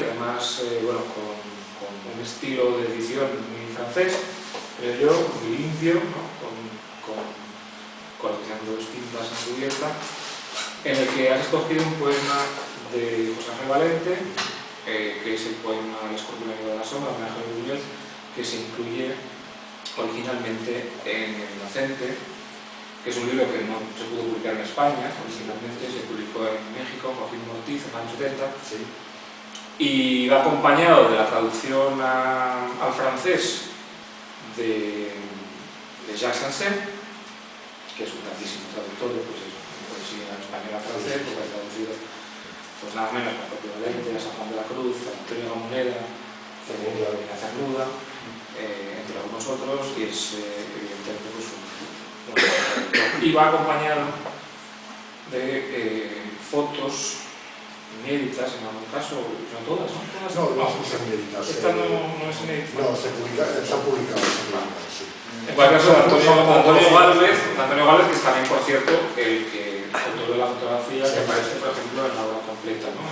brillante, además bueno, con un estilo de edición muy francés, creo yo, muy limpio, ¿no? Coleccionando tintas encubierta, en el que has escogido un poema de José Ángel Valente, que es el poema El escorpión amigo de la sombra, homenaje a Buñuel, que se incluye originalmente en El Inocente, que es un libro que no se pudo publicar en España, originalmente se publicó en México, Joaquín Mortiz, en los años 70, sí. Y va acompañado de la traducción al francés de Jacques Sanset, que es un grandísimo traductor de poesía española a francés, porque ha traducido pues nada menos a propio Valente, a San Juan de la Cruz, a Antonio Gamoneda, a Cernuda, entre algunos otros, y es evidentemente pues, y va acompañado de fotos inéditas en algún caso, no todas, ¿no? No, son inéditas. Esta no es inédita. No, están publicadas, sí. En cualquier caso, Antonio Gálvez, que es también, por cierto, el autor de la fotografía que aparece, por ejemplo, en la obra completa, ¿no?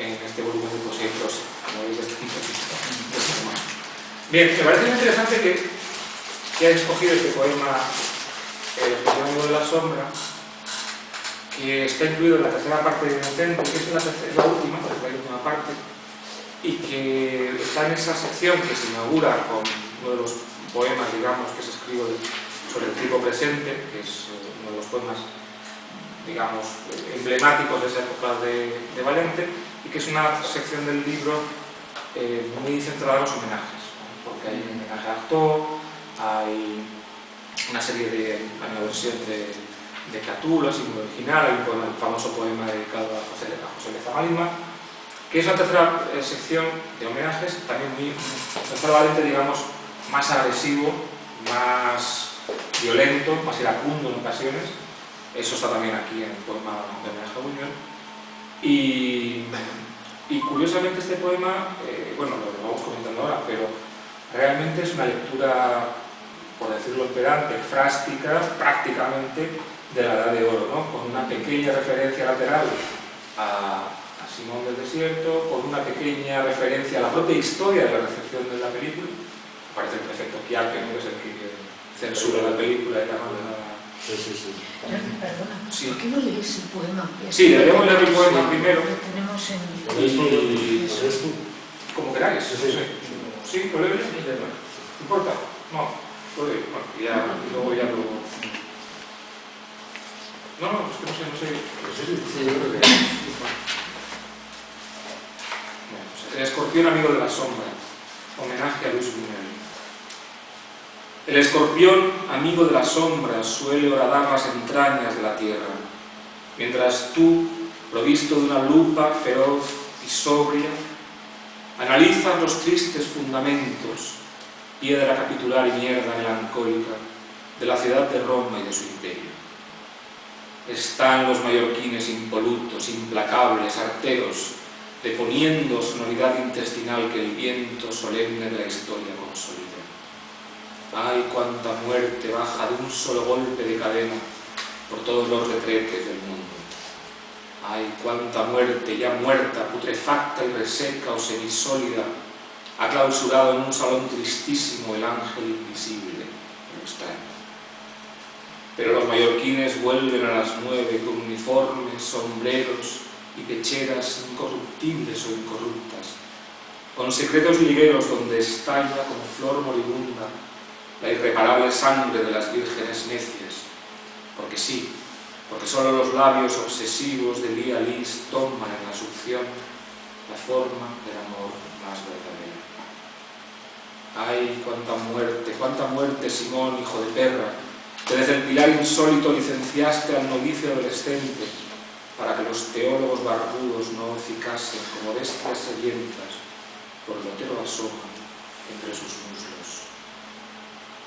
En este volumen de poesía y prosa, como veis, este poema. Bien, me parece muy interesante que hayas escogido este poema, El amigo de la sombra, que está incluido en la tercera parte de Inocente, que es la última, porque es la última parte, y que está en esa sección que se inaugura con uno de los poemas, digamos, que se escribe sobre el tiempo presente, que es uno de los poemas, digamos, emblemáticos de esa época de Valente, y que es una sección del libro muy centrada en los homenajes, ¿no? Porque hay un homenaje a Artaud, hay una serie de, hay una versión de Catulo, así muy original, hay un famoso poema dedicado a José Lezama Lima, que es una tercera sección de homenajes, también muy Valente, digamos, más agresivo, más violento, más iracundo en ocasiones. Eso está también aquí en el poema de homenaje a Buñuel. Y curiosamente este poema, bueno, lo vamos comentando ahora, pero realmente es una lectura, por decirlo pedante, frástica, prácticamente de la Edad de Oro, ¿no? Con una pequeña referencia lateral a Simón del Desierto, con una pequeña referencia a la propia historia de la recepción de la película. Parece el prefecto Chiappe, ¿no? Que es el que censura la película y la manda. Perdona, sí. ¿Por qué no lees el poema? Sí, deberíamos leer el poema primero. Lo tenemos en... Como queráis. Sí, lo leo yo. ¿No importa? No, lo leo. Bueno, y luego ya lo... No, es que no sé. Sí, yo creo que... El escorpión amigo de la sombra. Homenaje a Luis Buñuel. El escorpión, amigo de la sombra, suele horadar las entrañas de la tierra, mientras tú, provisto de una lupa feroz y sobria, analizas los tristes fundamentos, piedra capitular y mierda melancólica, de la ciudad de Roma y de su imperio. Están los mallorquines impolutos, implacables, arteros, deponiendo sonoridad intestinal que el viento solemne de la historia consolida. Ay, cuánta muerte baja de un solo golpe de cadena por todos los retretes del mundo. Ay, cuánta muerte ya muerta, putrefacta y reseca o semisólida, ha clausurado en un salón tristísimo el ángel invisible en lo extraño. Pero los mallorquines vuelven a las 9 con uniformes, sombreros y pecheras incorruptibles o incorruptas, con secretos ligueros donde estalla como flor moribunda la irreparable sangre de las vírgenes necias, porque sí, porque solo los labios obsesivos de Lía Lis toman en la succión la forma del amor más verdadero. Ay, cuánta muerte, Simón, hijo de perra, que desde el pilar insólito licenciaste al novicio adolescente para que los teólogos barbudos no hocicasen como bestias sedientas por el otero asoman entre sus muslos.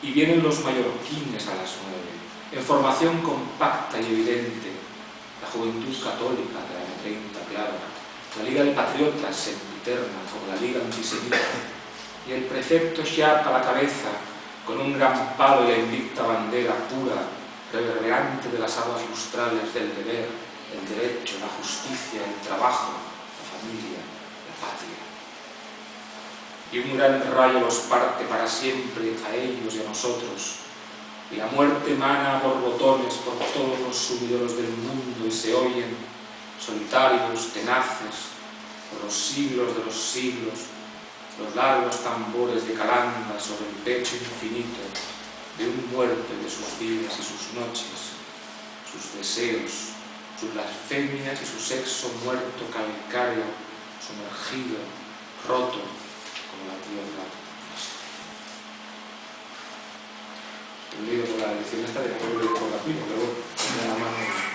Y vienen los mallorquines a las 9, en formación compacta y evidente, la juventud católica de la M30, claro, la Liga de Patriotas sempiterna como la Liga Antisemita, y el prefecto Chiap a la cabeza, con un gran palo y la invicta bandera pura, reverberante de las aguas lustrales del deber, el derecho, la justicia, el trabajo, la familia, la patria. y un gran rayo los parte para siempre a ellos y a nosotros, y la muerte emana a borbotones por todos los sumideros del mundo y se oyen, solitarios, tenaces, por los siglos de los siglos, los largos tambores de calanda sobre el pecho infinito de un muerto de sus días y sus noches, sus deseos, sus blasfemias y su sexo muerto calcáreo, sumergido, roto, como la tierra. He leído por la edición esta de Pueblo de Corrapino, pero bueno, de la mano.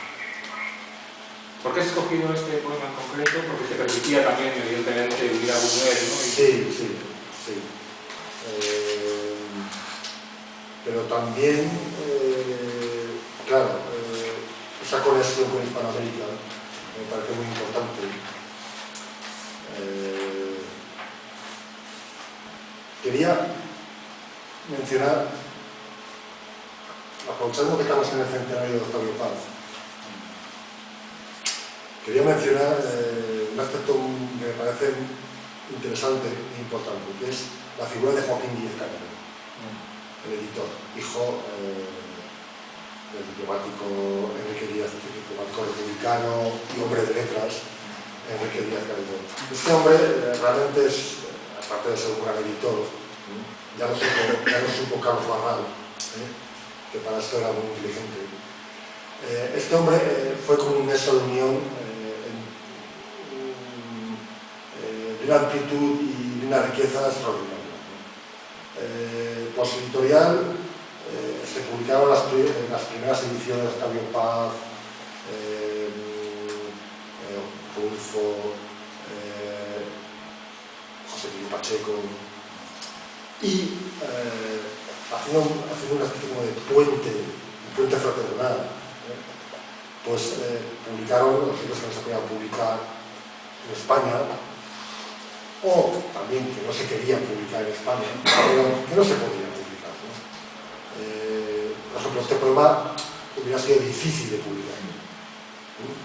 ¿Por qué has escogido este poema en concreto? Porque te permitía también, evidentemente, vivir a Buñuel, ¿no? Sí. Pero también, claro, esa conexión con Hispanoamérica me parece muy importante. Quería mencionar, aprovechando que estamos en el centenario de Octavio Paz, quería mencionar un aspecto que me parece interesante e importante, que es la figura de Joaquín Díez-Canedo, el editor, hijo del diplomático Enrique Díaz, diplomático republicano y hombre de letras, Enrique Díaz-Canedo. Este hombre realmente es, aparte de ser un gran editor, ya no supo Carlos Barral, que para esto era muy inteligente. Este hombre fue como un nexo de unión de una amplitud y de una riqueza extraordinaria. Por su editorial se publicaron las primeras ediciones de Octavio Paz, Rulfo, José Miguel Pacheco, y haciendo una especie como de puente fraternal, pues publicaron los libros que no se podían publicar en España, o también que no se querían publicar en España, pero que no se podían publicar, ¿no? Por ejemplo, este poema hubiera sido difícil de publicar.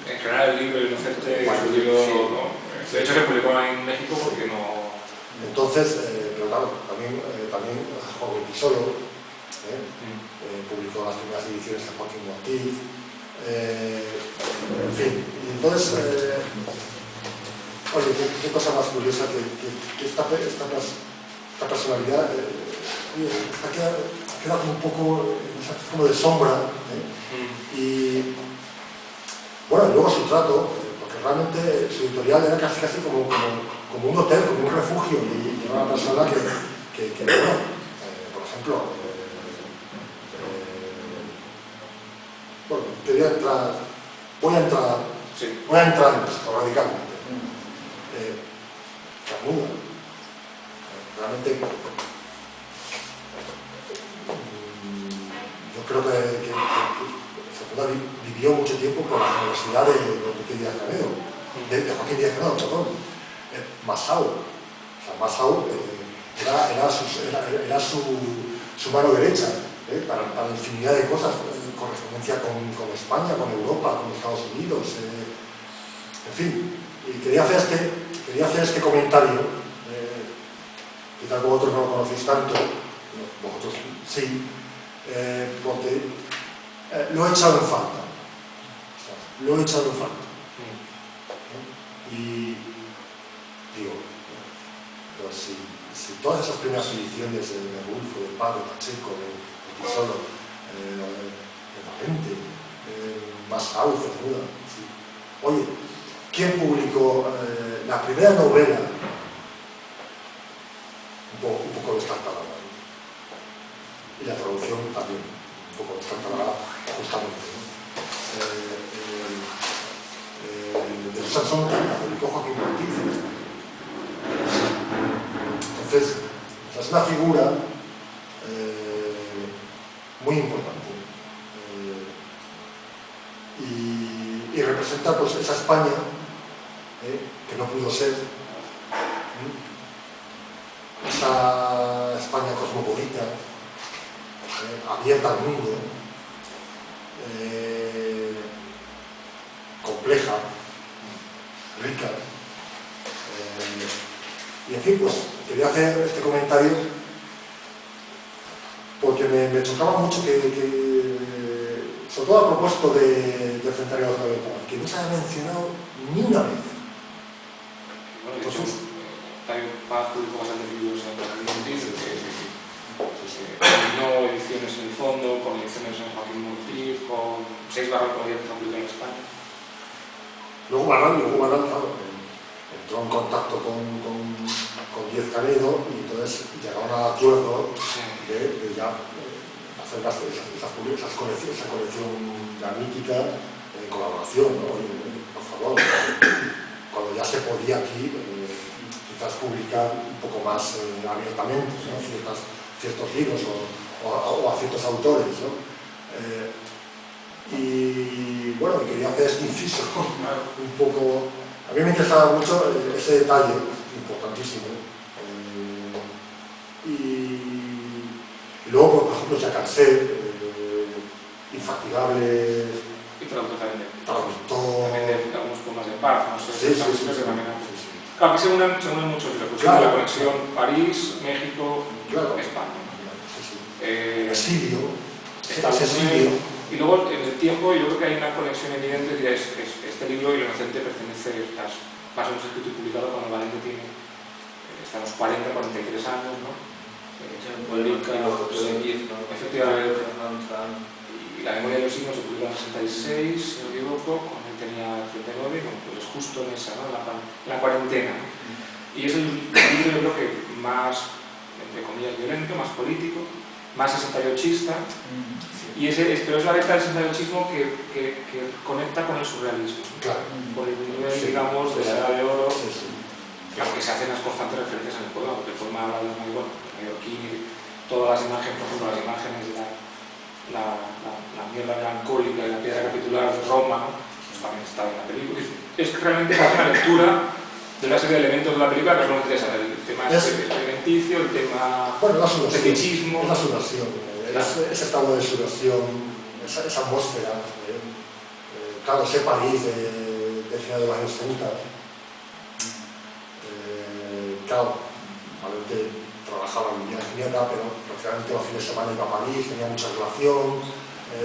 En general, el libro Inocente, Bueno, sí. ¿No? De hecho, se publicó en México porque no... Entonces, pero claro, también Jorge Pisolo publicó las primeras ediciones de Joaquín Ortiz, en fin. Y entonces, oye, qué cosa más curiosa que esta personalidad queda como un poco como de sombra, y bueno, luego su trato, porque realmente su editorial era casi como un hotel, como un refugio, y era una persona que bueno, por ejemplo, bueno, voy a entrar en esto radicalmente. Camuda, realmente yo creo que Camuda vivió mucho tiempo por la Universidad de Enrique Díaz-Canedo, de Joaquín Díaz-Canedo, perdón. Masao, o sea, Masao era su mano derecha para infinidad de cosas, correspondencia con España, con Europa, con Estados Unidos, en fin. Y quería hacer este comentario, quizás vosotros no lo conocéis tanto, vosotros sí, porque lo he echado en falta. Lo he echado en falta. Y digo, pero si todas esas primeras ediciones de Rulfo, de Paz, de Pacheco, de Pisolo, de Valente, Masao, Cernuda, sí. Oye, ¿quién publicó la primera novela? Un poco descartada, ¿no? Y la traducción también, un poco descartada, justamente, ¿no? De Sansón la publicó Joaquín Ortiz. Entonces, es una figura muy importante. Y representa pues esa España que no pudo ser, esa España cosmopolita, abierta al mundo, compleja, rica, Y en fin, pues quería hacer este comentario porque me chocaba mucho que sobre todo a propósito del Frente Agrario que no se haya mencionado ni una vez. Bueno, de hecho, Octavio Paz publicó bastantes libros en Alimentis, combinó ediciones en el fondo, con ediciones en Joaquín Murphy, con 6 barras que había publicado en España. Luego Barral, claro, entró en contacto con Díez Canedo y entonces llegaron al acuerdo de ya hacer esa colección ya mítica en colaboración, ¿no? Y, por favor, cuando ya se podía aquí quizás publicar un poco más abiertamente, ¿no? ciertos libros o a ciertos autores, ¿no? Y bueno, quería hacer este inciso un poco. A mí me interesaba mucho ese detalle importantísimo. Y luego, por ejemplo, Jacarcé, Infatigable, Y traductor también traductor. de algunos poemas de Paz, no sé, Sí. Claro, aquí se unen muchos libros, Claro. la conexión París, México, Claro. España. Exilio. Estados Unidos. Y luego, en el tiempo, yo creo que hay una conexión evidente, este libro y El Inocente pertenece, más o menos escrito y publicado cuando Valente tiene, estamos 40, 43 años, ¿no? Efectivamente. Y La memoria de los signos se publicó en el 66, si no me equivoco, cuando él tenía 39, bueno, pues es justo en esa, ¿no? la cuarentena. Y es el libro, yo creo que más, entre comillas, violento, más político, más 68ista, pero es la letra del 68ismo que conecta con el surrealismo, Claro. con el nivel, digamos, de la Edad de Oro, Sí. aunque se hacen las constantes referencias en el poema, porque el poema habla de mallorquín y todas las imágenes, por ejemplo, las imágenes de la mierda melancólica y la piedra capitular de Roma, ¿no? Pues también está en la película. Es que realmente es una lectura de una serie de elementos de la película que nos interesa. El tema alimenticio, el tema fetichismo. Es la subversión, ese estado de subversión, esa atmósfera. Claro, ese París de final de los años 30. Claro, Valente trabajaba en Ginebra, pero prácticamente los fines de semana iba a París, tenía mucha relación,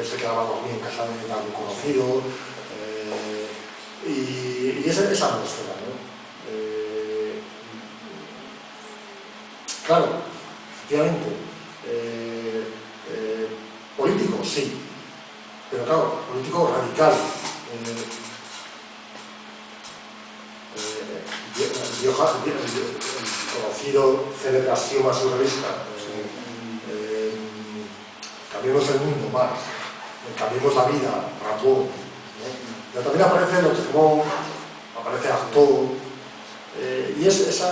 se quedaba a dormir en casa de algún conocido, y esa atmósfera, ¿no? Claro, efectivamente, político, sí, pero claro, político radical. El conocido célebre axioma surrealista, cambiemos el mundo, Marx, cambiemos la vida, Rapón, ¿no? Pero también aparece Lotremont, aparece Artaud, y es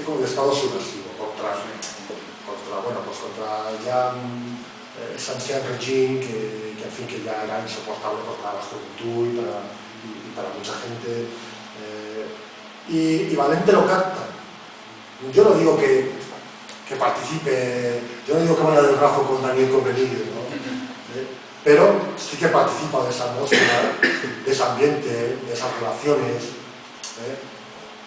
como el estado subversivo contra ya ese ancien regime que en fin que ya era insoportable para la juventud y para mucha gente. Y Valente lo capta. Yo no digo que participe, yo no digo que vaya del brazo con Daniel Convenido, ¿no? Pero sí que participa de esa atmósfera, de ese ambiente, de esas relaciones,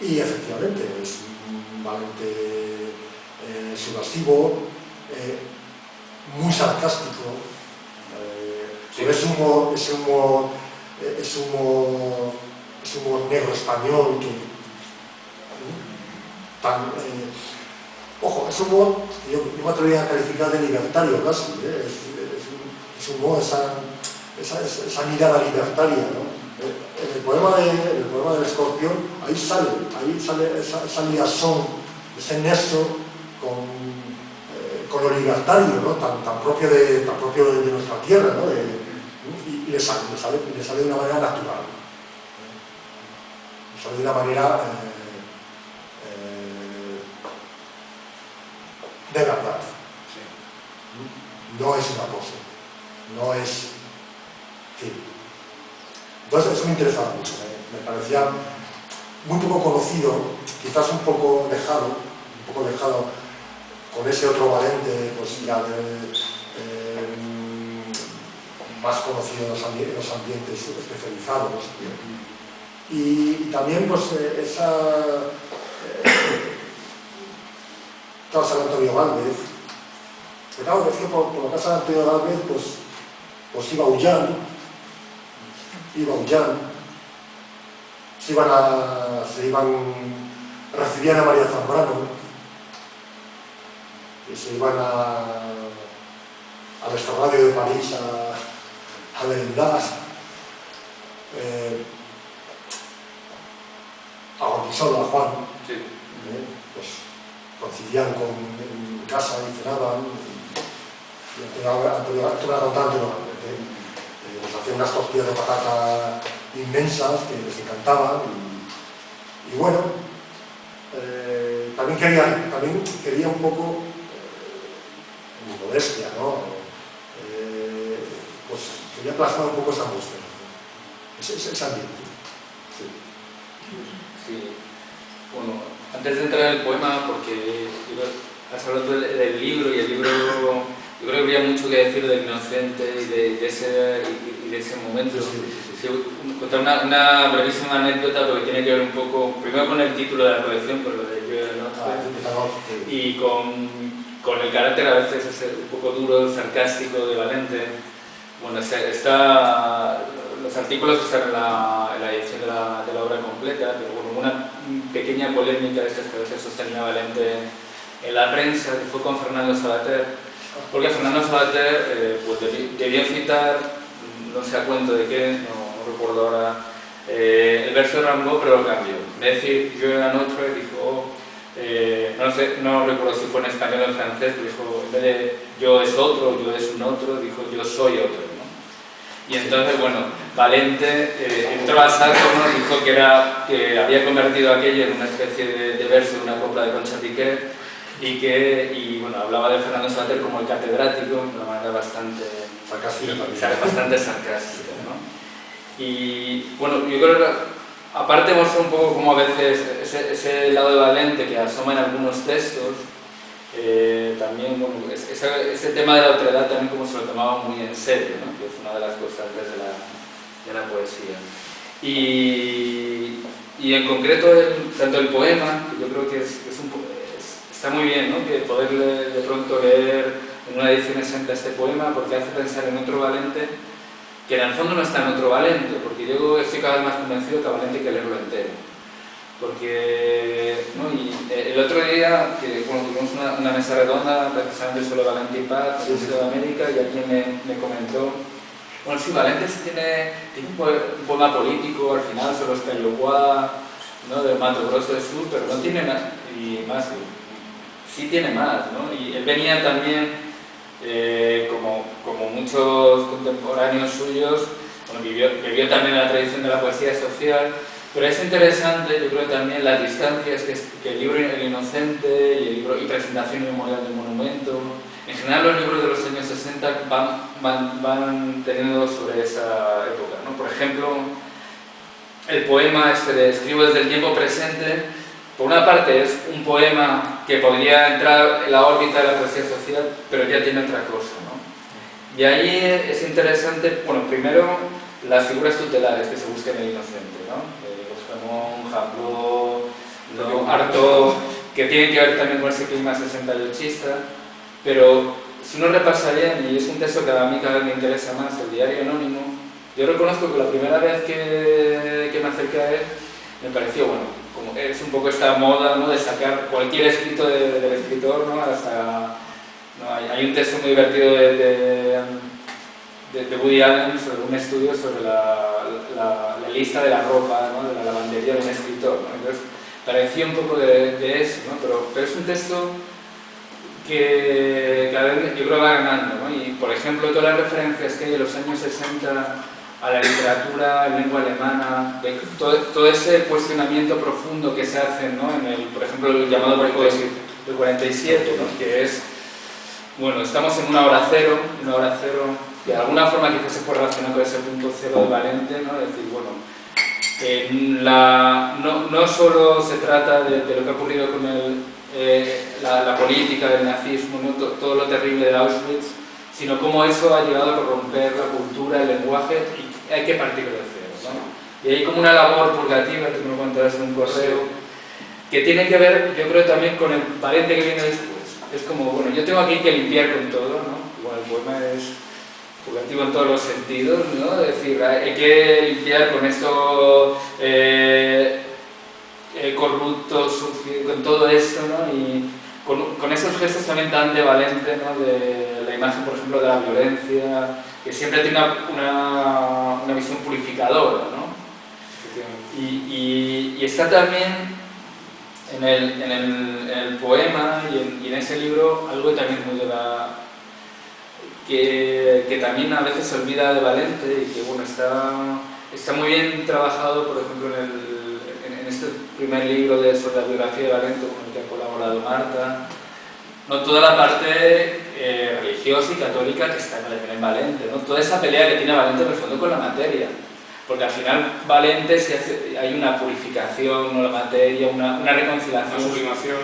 y efectivamente es un Valente subversivo, muy sarcástico, con ese humor negro español que ojo, es humor, yo me atrevería a calificar de libertario casi, es humor, esa mirada libertaria, ¿no? En el poema del Escorpión, ahí sale esa liazón, ese nexo con lo libertario, ¿no? tan propio de nuestra tierra, ¿no? Y le sale de una manera natural, le sale de una manera de verdad. No es una cosa, no es. Sí. Entonces, eso me interesaba mucho, me parecía muy poco conocido, quizás un poco dejado con ese otro Valente, pues ya más conocido en los ambientes especializados. Y también, pues, estaba San Antonio Gálvez. Pero claro, es que por la casa de Antonio Gálvez, pues iba Ullán, recibían a María Zambrano, y se iban al extrarradio de París a merendar, a Gordisola, a Juan, Sí. pues coincidían en casa y cenaban, y Antonio les hacía unas tortillas de patata inmensas que les encantaban, y bueno, también quería un poco, en modestia, ¿no? Pues quería plasmar un poco esa atmósfera, ese ambiente. Sí. Sí. Bueno, antes de entrar en el poema, porque has hablado del libro, y el libro, yo creo que habría mucho que decir del Inocente y de ese momento. Sí. Contar una brevísima anécdota, porque tiene que ver un poco, primero con el título de la colección, por lo de Yo de Noche, y con el carácter a veces un poco duro, sarcástico de Valente. Bueno, los artículos están en la edición de la obra completa, pero bueno, una pequeña polémica de estas que a veces sostenía Valente en la prensa, que fue con Fernando Savater, porque Fernando Savater pues debió citar, no sé a cuento de qué, no recuerdo ahora, el verso de Rimbaud, pero lo cambió. En vez de decir yo era otro, dijo, no recuerdo si fue en español o en francés, pero dijo, en vez de yo es otro, yo es un otro, dijo yo soy otro, ¿no? Y entonces, bueno, Valente entró a saco, ¿no? Dijo que había convertido aquello en una especie de verso de una copla de Concha Piquer, y bueno, hablaba de Fernando Savater como el catedrático, de una manera bastante sarcástica, ¿no? Y bueno, yo creo que aparte muestra un poco como a veces ese lado de Valente que asoma en algunos textos, también, bueno, ese tema de la otredad también como se lo tomaba muy en serio, ¿no? Que es una de las constantes de la poesía. Y en concreto, tanto el poema, que yo creo que está muy bien, ¿no? Que poder de pronto leer en una edición exenta este poema, porque hace pensar en otro Valente, que en el fondo no está en otro Valente, porque yo estoy cada vez más convencido que a Valente hay que leerlo entero. Porque, ¿no? Y el otro día, que bueno, tuvimos una mesa redonda precisamente sobre Valente y Paz, en el Museo de América, y alguien me comentó, bueno, sí, Valente tiene un poema político al final sobre los Pelloquá, ¿no? Del Mato Grosso del Sur, pero no tiene nada, y más, sí tiene más, ¿no? Y él venía también, como muchos contemporáneos suyos, bueno, vivió también la tradición de la poesía social, pero es interesante, yo creo también las distancias que el libro El Inocente y Presentación y Memorial del Monumento, en general los libros de los años 60 van teniendo sobre esa época, ¿no? Por ejemplo, el poema de Escribo desde el tiempo presente, por una parte es un poema que podría entrar en la órbita de la poesía social, pero ya tiene otra cosa, ¿no? Y ahí es interesante, bueno, primero las figuras tutelares que se buscan en El Inocente, ¿no? Ramón, Jabló, Artaud, que tienen que ver también con ese clima 68ista, pero si uno repasa bien, y es un texto que a mí cada vez me interesa más, el diario anónimo, yo reconozco que la primera vez que me acerqué a él, me pareció, bueno, como es un poco esta moda, ¿no? De sacar cualquier escrito del escritor, ¿no? Hasta, ¿no? Hay un texto muy divertido de Woody Allen sobre un estudio sobre la lista de la ropa, ¿no? De la lavandería de un escritor, ¿no? Entonces parecía un poco de eso, ¿no? Pero es un texto que cada vez yo creo va ganando, ¿no? Y por ejemplo todas las referencias que hay de los años 60 a la literatura en lengua alemana, todo ese cuestionamiento profundo que se hace, ¿no? Por ejemplo, el llamado Barco del 47, ¿no? Que es, bueno, estamos en una hora cero, que de alguna forma quizás se puede relacionar con ese punto cero de Valente, ¿no? Es decir, bueno, no solo se trata de lo que ha ocurrido con la política del nazismo, ¿no? Todo lo terrible de Auschwitz, sino cómo eso ha llegado a corromper la cultura, el lenguaje, y hay que partir de cero, ¿no? Y hay como una labor purgativa, que me lo contarás en un correo, que tiene que ver, yo creo, también con el Valente que viene después, Es como, bueno, yo tengo aquí que limpiar con todo, ¿no? Bueno, el poema es jugativo en todos los sentidos, ¿no? Es decir, hay que limpiar con esto corrupto, sucio, con todo esto, ¿no? Y con esos gestos también tan de Valente, ¿no? De la imagen, por ejemplo, de la violencia, que siempre tiene una visión purificadora, ¿no? Y está también en el poema y en ese libro algo también muy de que también a veces se olvida de Valente y que bueno, está muy bien trabajado, por ejemplo, en este primer libro sobre la biografía de Valente con el que ha colaborado Marta, no toda la parte religiosa y católica que está en Valente, ¿no? Toda esa pelea que tiene Valente en el fondo con la materia. Porque al final Valente hay una purificación, ¿no? La materia, una reconciliación. Una sublimación.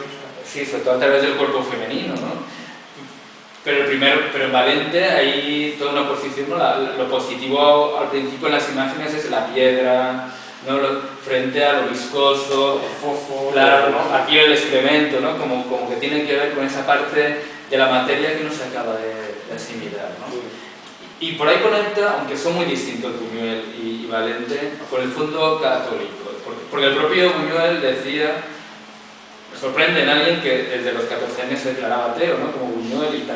Sí, sobre todo a través del cuerpo femenino, ¿no? Pero en Valente hay toda una oposición, ¿no? Lo positivo al principio en las imágenes es la piedra, ¿no? Frente a lo viscoso, el fofo, claro, ¿no? Aquí el excremento, ¿no? Como que tiene que ver con esa parte de la materia que no se acaba de asimilar, ¿no? Sí. Y por ahí conecta, aunque son muy distintos Buñuel y Valente, con el fondo católico. Porque el propio Buñuel decía, me sorprende en alguien que desde los 14 años se declaraba ateo, ¿no? Como Buñuel y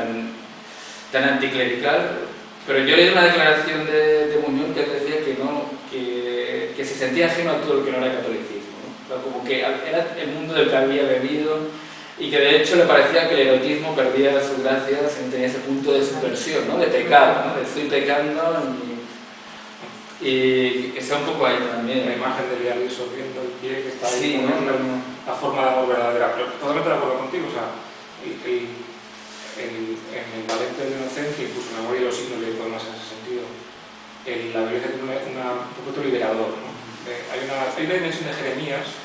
tan anticlerical. Pero yo leí una declaración de Buñuel que decía que se sentía ajeno a todo lo que no era catolicismo, ¿no? O sea, como que era el mundo del que había bebido y que de hecho le parecía que el erotismo perdía su gracia, tenía ese punto de subversión, ¿no? De pecado, ¿no? De estoy pecando y que está un poco ahí también. La imagen de Vialli sorbiendo el pie que está ahí, Sí, ¿no? ¿no? La forma de amor verdadera. Pero totalmente de acuerdo contigo, o sea, en el Valente de la inocencia, incluso en la memoria de los signos le poemas en ese sentido, la violencia tiene un poquito liberador, ¿no? Hay una dimensión de Jeremías,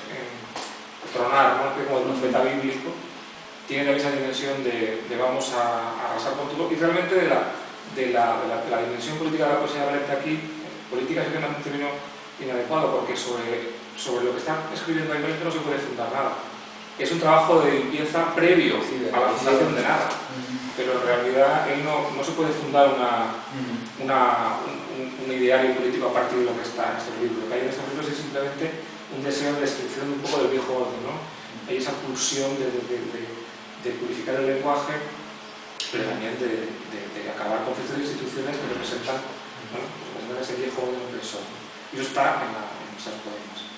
tronar, ¿no? Que como el profeta bíblico tiene también esa dimensión de vamos a arrasar con todo, y realmente de la dimensión política de la poesía de Valente aquí, política es un término inadecuado, porque sobre lo que está escribiendo ahí Valente no se puede fundar nada. Es un trabajo de limpieza previo a la fundación de nada, pero en realidad él no se puede fundar un ideario político a partir de lo que está en estos libros. Lo que hay en estos libros es simplemente un deseo de destrucción un poco del viejo orden, ¿no? Hay esa pulsión de purificar el lenguaje, pero también de acabar con ciertas instituciones que representan, bueno, ese viejo orden opresor. Y eso está en esos poemas.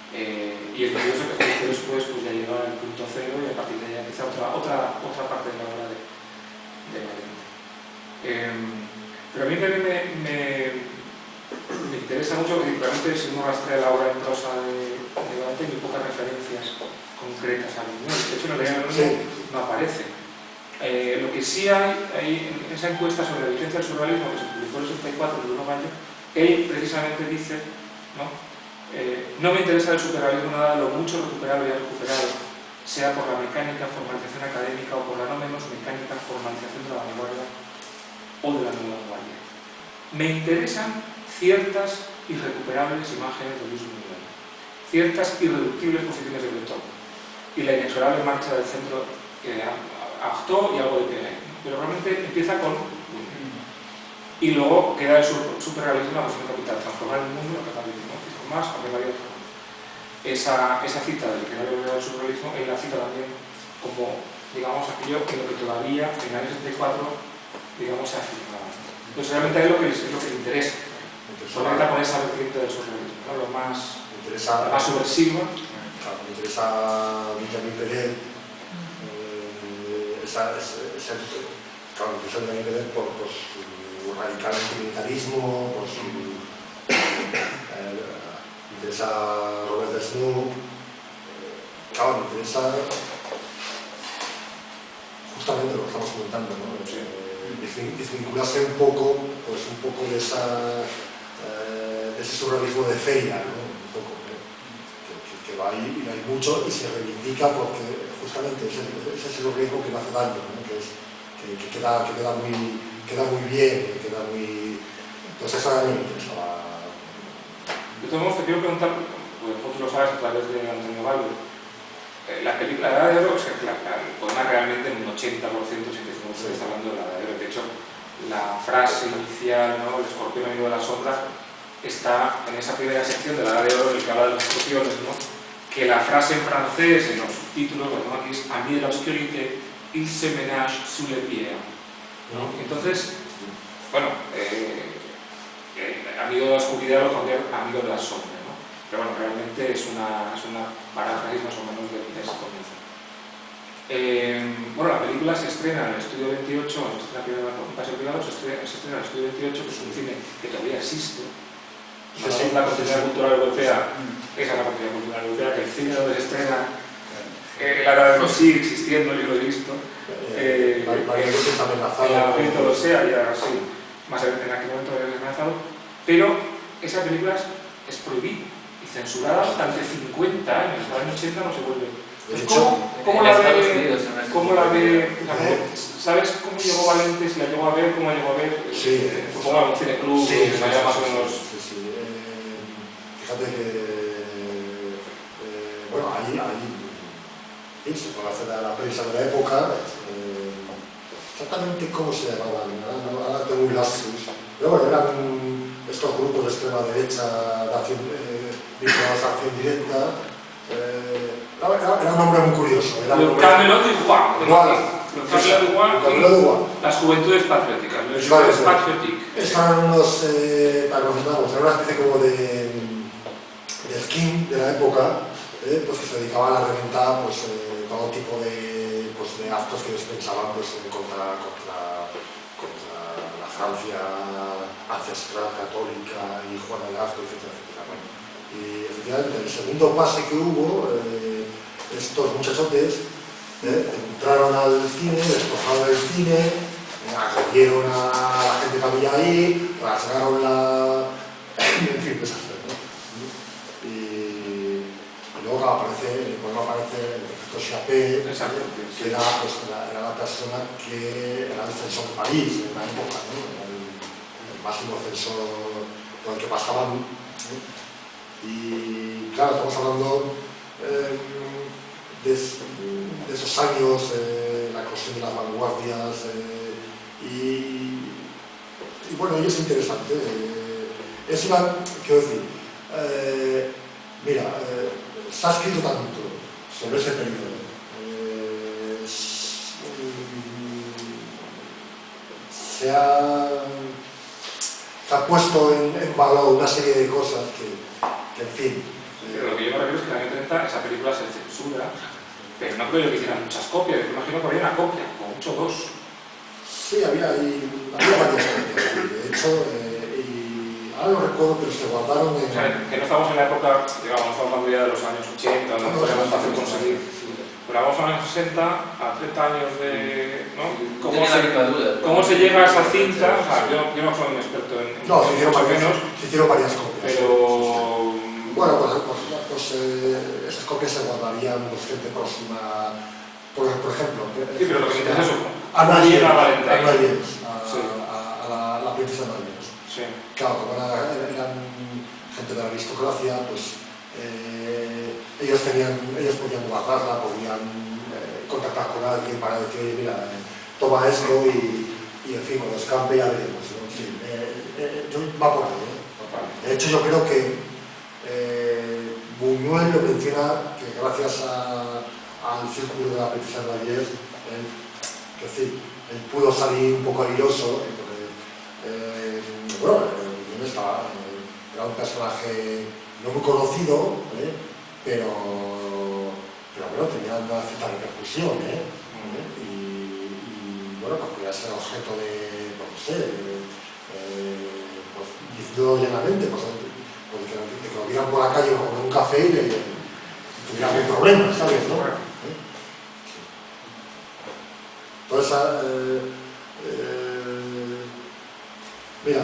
Y es curioso que justo después pues, ya llega al punto cero y a partir de ahí empieza otra parte de la obra de Valente. Pero a mí me interesa mucho, porque realmente si uno rastrea la obra en prosa de Valente hay muy pocas referencias concretas a Buñuel. De hecho, en el Real no aparece. Lo que sí hay en esa encuesta sobre la vigencia del surrealismo que se publicó en el 64, el 1 de mayo, él precisamente dice, ¿no? No me interesa el superrealismo nada, lo mucho recuperable y recuperado, sea por la mecánica formalización académica o por la no menos mecánica formalización de la vanguardia o de la nueva vanguardia. Me interesan ciertas irrecuperables imágenes de Luis Buñuel, ciertas irreductibles posiciones de Breton y la inexorable marcha del centro que Artaud y algo de Pelé, pero realmente empieza con Buñuel y luego queda el superrealismo en la posición capital, transformar el mundo en el capitalismo, más porque no había otro. Esa cita del que no había olvidado el surrealismo él la cita también como, digamos, aquello que lo que todavía en el año 64, digamos, se afirmaba. Entonces realmente es lo que le interesa. Conecta con esa vertiente del surrealismo, ¿no? Lo más subversivo. Claro, me interesa Benjamin Pérez, claro, me interesa Benjamin Pérez por su radical antimilitarismo, por su... me interesa Robert Desnoux, claro, me interesa justamente lo que estamos comentando, ¿no? Desvincularse un poco de ese surrealismo de feria, ¿no? Un poco, que va ahí y hay mucho y se reivindica porque justamente es ese surrealismo que no hace daño, ¿no? que queda muy bien, queda muy... Entonces esa me interesaba. De todos modos te quiero preguntar, pues tú lo sabes a través de Antonio Valde, la película de la Edad de Oro, o sea, el poema realmente en un 80%, 85% está hablando de la Edad de Oro. De hecho, la frase inicial, ¿no? El escorpión amigo de la sombra, está en esa primera sección de la Edad de Oro en el que habla de los escorpiones, ¿no? Que la frase en francés, en los subtítulos, lo que tengo aquí es Ami de l'obscurité, il se ménage sous les pieds, ¿no? Entonces, bueno, amigo de la oscuridad lo cambié amigo de la sombra, ¿no? Pero bueno, realmente es una paráfrasis más o menos de ese comienzo. Bueno, la película se estrena en el Estudio 28, no se estrena primero en Paseo Privado, se estrena en el Estudio 28, que es un cine que todavía existe. La Continuidad Cultural Europea, esa es la Continuidad Cultural Europea, que el cine donde se estrena, la verdad no sigue existiendo, yo lo he visto. En la momento lo sea, ya sí, más en aquel momento lo he lanzado, pero esa película es prohibida y censurada durante 50 años, en los años 80 no se vuelve. ¿Cómo la ve? ¿Sabes cómo llegó Valente? Si la llegó a ver, ¿cómo la llegó a ver? Sí. Supongo en un cineclub, sí, de manera más o menos. Sí. Fíjate que, bueno, ahí se puede hacer la prensa de la época, exactamente cómo se llamaban, ahora tengo un lapsus, pero bueno, eran estos grupos de extrema derecha vinculados a acción directa. Era un nombre muy curioso. El Camelot igual, las juventudes patrióticas, los jóvenes patriotic. Eran unos, para que nos entendamos, era una especie como de skin de la época, pues que se dedicaban a reventar pues, todo tipo de actos que ellos pensaban pues, contra la Francia ancestral, católica y Juana de Arco, etc. Bueno, y efectivamente, el segundo pase que hubo, estos muchachotes entraron al cine, despojaron el cine, agredieron a la gente que había ahí, rasgaron en fin, desastre, ¿no? Y luego aparece el prefecto Chappé, que era la persona que era el censor de París en la época, ¿no? El máximo censor por el que pasaban, ¿no? Y claro, estamos hablando de esos años, la eclosión de las vanguardias, y bueno, y es interesante. Es una, quiero decir, mira, se ha escrito tanto sobre ese periodo, se ha puesto en valor una serie de cosas que en fin. Pero lo que yo me refiero es que en el año 30 esa película se censura, pero no creo yo que hicieran muchas copias, me imagino que había una copia, como mucho dos. Sí, había varias copias, de hecho, y ahora no recuerdo, pero se guardaron en... O sea, que no estamos en la época, digamos, no estamos hablando ya de los años 80, donde fue más fácil conseguir. Pero vamos a los años 60, a 30 años de... ¿no? ¿Cómo se llega a esa cinta? O sea, yo no soy un experto en... No, se hicieron varias copias. Pero... Bueno, pues esas copias se guardarían pues, gente próxima, por ejemplo... Sí, pero lo que me interesa es eso. A la princesa Mariens. Sí. Claro, como eran gente de la aristocracia, pues ellos podían guardarla, podían contactar con alguien para decir, mira, toma esto y en fin, cuando escampe ya veremos, ¿no? Sí, va por ahí, ¿eh? De hecho, yo creo que Buñuel lo menciona que gracias al círculo de la princesa Mariens, que sí, él pudo salir un poco airoso, porque, bueno, era un personaje no muy conocido, pero bueno, tenía una cierta repercusión, y bueno, pues podía ser objeto de, no sé, pues diciendo llanamente, pues que lo vieran por la calle o con un café y tuviera algún problema, ¿sabes? ¿No? Entonces, mira,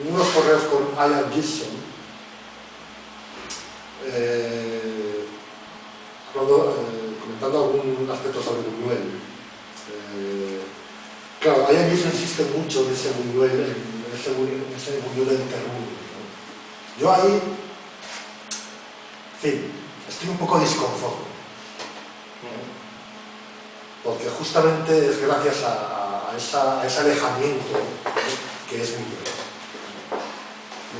unos correos con Ian Gibson, comentando algún aspecto sobre Buñuel. Claro, Ian Gibson insiste mucho en ese Buñuel, en ese Buñuel del terror, ¿no? Yo ahí, fin, estoy un poco disconforme. Porque justamente es gracias a ese alejamiento que es mi vida.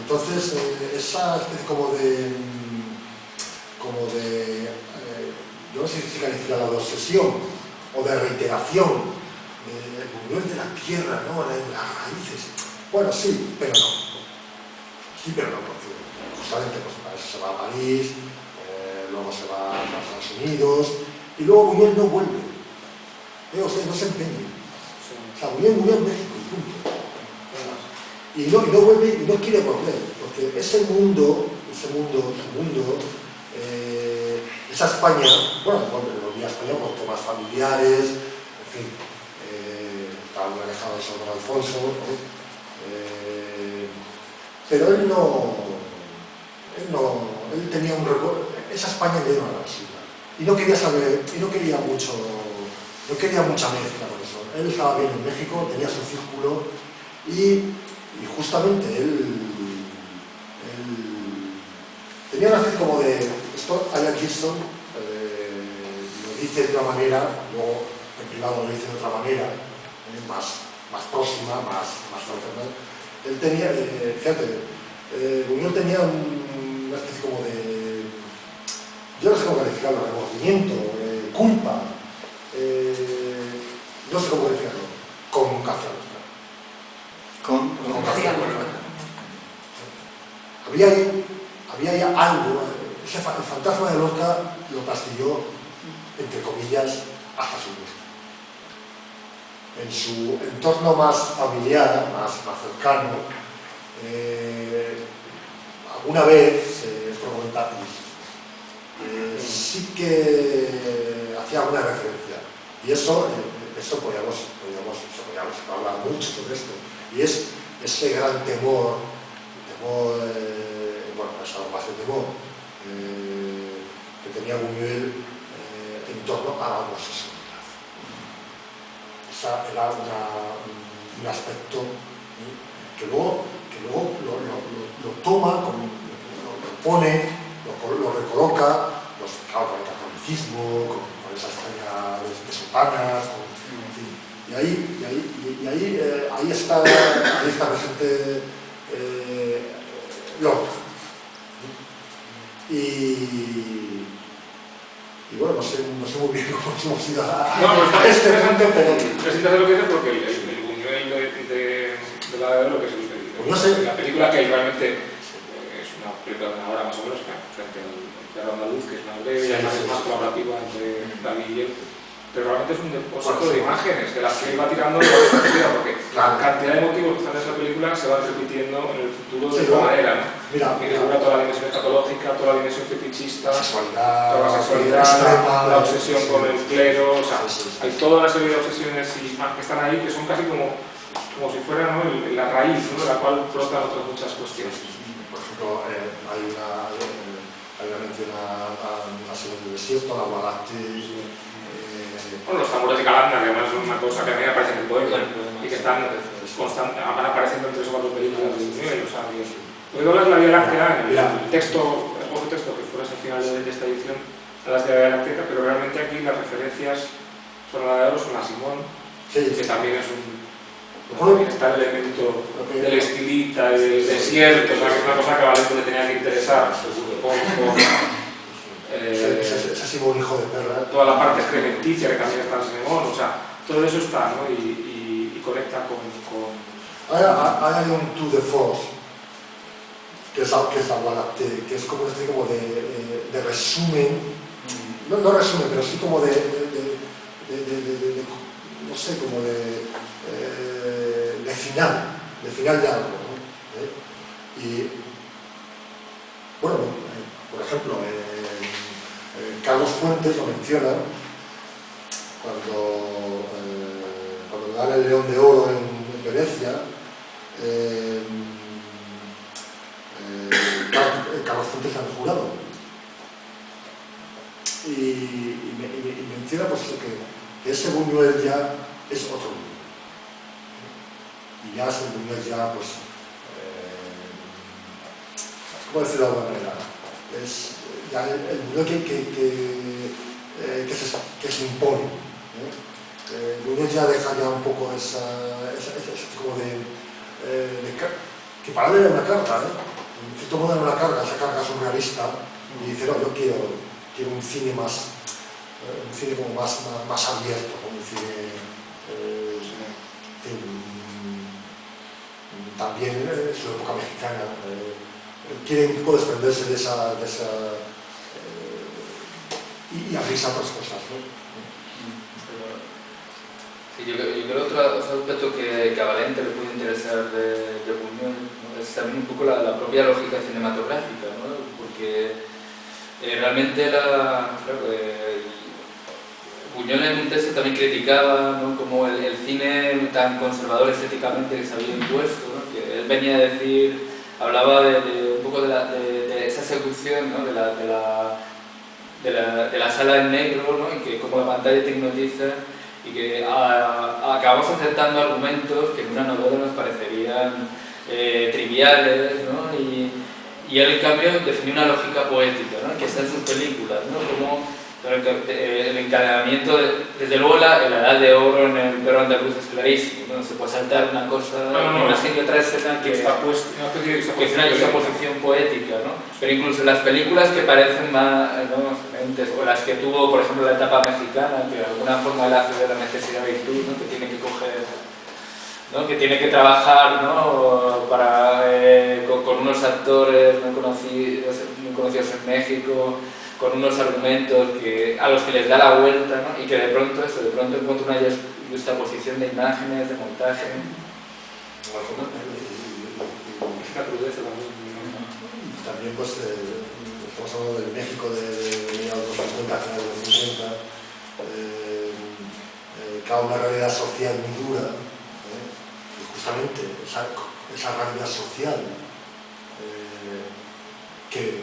Entonces, esa especie como de yo no sé si calificarla de obsesión o de reiteración, el Buñuel de la tierra, ¿no? Las raíces. Bueno, sí, pero no. Sí, pero no, porque justamente pues, para eso se va a París, luego se va a Estados Unidos, y luego Buñuel no vuelve. Ustedes no se empeñen. O sea, Buñuel murió en México y punto. Y no vuelve y no quiere volver, porque ese mundo, esa España, bueno, volvía a España por temas familiares, en fin, estaba muy alejado de Don Alfonso, ¿no? Pero él tenía un recuerdo, esa España le dio una suya, y no quería saber, y no quería mucha mezcla con eso. Él estaba bien en México, tenía su círculo, y justamente él tenía una especie como de, esto Ian Gibson lo dice de una manera, luego en privado lo dice de otra manera, más próxima, más fraternal. Él tenía, fíjate, Buñuel tenía una especie como de, yo no sé cómo calificarlo, remordimiento, culpa, no sé cómo calificarlo, con García Lorca. Con García Lorca. Había ahí algo, el fantasma de Lorca lo castigó, entre comillas, hasta su muerte. En su entorno más familiar, más cercano, alguna vez, esto lo comenta sí que hacía alguna referencia. Y eso podríamos hablar mucho sobre esto. Y es ese gran temor, bueno, es algo más de temor, que tenía Buñuel en torno a la homosexualidad. Era un aspecto que luego lo toma, lo pone, lo recoloca, claro, con el catolicismo, con esa España de sotanas, en fin. Y ahí está presente Lorca. Y bueno, no sé muy bien cómo hemos ido a este punto, pero... Es interesante lo que dices porque el Buñuel de lo que es la película, que realmente es una película de una hora más o menos, frente al Teatro Andaluz, que es una breve y además es más colaborativa entre David y él, pero realmente es un depósito de imágenes de las que él va tirando en la partida, porque la cantidad de motivos que están en esa película se van repitiendo en el futuro de otra manera, ¿no? Mira, toda la dimensión escatológica, toda la dimensión fetichista, toda la sexualidad, la obsesión con el clero, o sea, hay toda una serie de obsesiones que están ahí que son casi como si fueran, ¿no? la raíz, ¿no? de la cual brotan otras muchas cuestiones. Por ejemplo, hay una mención a Señor del Desierto, a la Guadalajara. Bueno, los tambores de Calanda, que además es una cosa que a mí me aparece en el poema y que van apareciendo en 3 o 4 películas de Buñuel. O sea, lo que hablas de la Vía Láctea, en el texto, el otro texto que fuera al final de esta edición, hablas de la Vía Láctea, pero realmente aquí las referencias son la de Oro, son la Simón, que también es está el elemento del estilita, del desierto, o sea, que es una cosa que a Valente le tenía que interesar, seguro. Ese Simón hijo de perra. Toda la parte crementicia que también está en Simón, o sea, todo eso está, ¿no? Y conecta con... Hay un tour de force, que es la Guadalajara, que es como de resumen, no resumen, pero sí como de no sé, como de final de algo, ¿no? Y, bueno, por ejemplo, Carlos Fuentes lo menciona cuando le dan el León de Oro en Venecia. Carlos Fuentes era el jurado y menciona pues, que ese Buñuel ya es otro Buñuel, y ya es un Buñuel ya pues ¿cómo decirlo de alguna manera? es ya el Buñuel que se impone. Buñuel ya deja ya un poco esa como que para él era una carga, en cierto modo era una carga, esa carga surrealista, y dice, no, yo quiero un cine más, como más abierto, como un cine, también en su época mexicana, quiere un poco desprenderse de esa y abrirse a otras cosas, ¿no? Sí, yo creo que otro aspecto que a Valente le puede interesar de Buñuel, ¿no? Es también un poco la propia lógica cinematográfica, ¿no? Porque realmente Buñuel en un texto también criticaba, ¿no?, como el cine tan conservador estéticamente que se había impuesto, ¿no? Que él venía a decir, hablaba de un poco de esa seducción, ¿no?, de la sala en negro, ¿no?, y que como la pantalla te hipnotiza, y que acabamos aceptando argumentos que en una novela nos parecerían triviales, ¿no? Y él en cambio definió una lógica poética, ¿no?, que está en sus películas, ¿no?, como el encadenamiento, desde luego la edad de oro en el perro andaluz es clarísimo, no se puede saltar una cosa, y otra escena que está puesto, es una posición poética, ¿no? Pero incluso las películas que parecen más, ¿no?, o las que tuvo, por ejemplo, la etapa mexicana, que de alguna forma él hace de la necesidad virtud, ¿no?, que tiene que coger, ¿no?, que tiene que trabajar, ¿no?, con unos actores muy conocidos en México, con unos argumentos a los que les da la vuelta, ¿no?, y que de pronto encuentra una justaposición de imágenes, de montaje. Una crudeza también. También pues estamos hablando del México de los 50, finales de los 50, cada una realidad social muy dura, y justamente esa realidad social que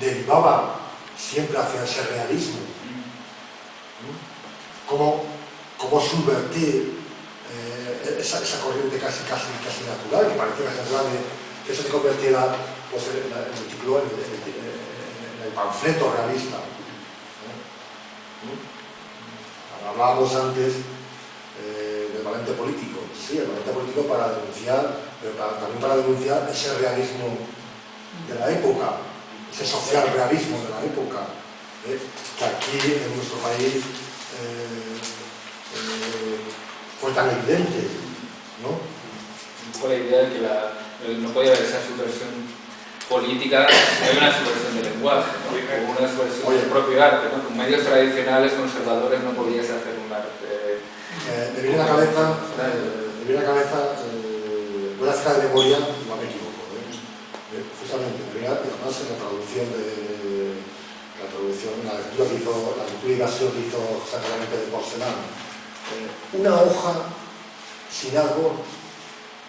derivaba siempre hacia ese realismo, cómo subvertir esa corriente casi natural, que parecía natural, que eso se convirtiera pues, en el panfleto realista. Hablábamos antes del Valente político, sí, el Valente político para denunciar, pero también para denunciar ese realismo de la época, ese social realismo de la época, que aquí en nuestro país fue tan evidente, ¿no? Un poco la idea de que no podía haber esa subversión política, no hay una subversión del lenguaje, ¿no?, o una subversión del propio arte, ¿no? Con medios tradicionales conservadores no podías hacer un arte. Me viene a la cabeza, voy a hacer de memoria, no me equivoco, justamente, además en la traducción la lectura y invasión que hizo exactamente de Porcelana, una hoja sin árbol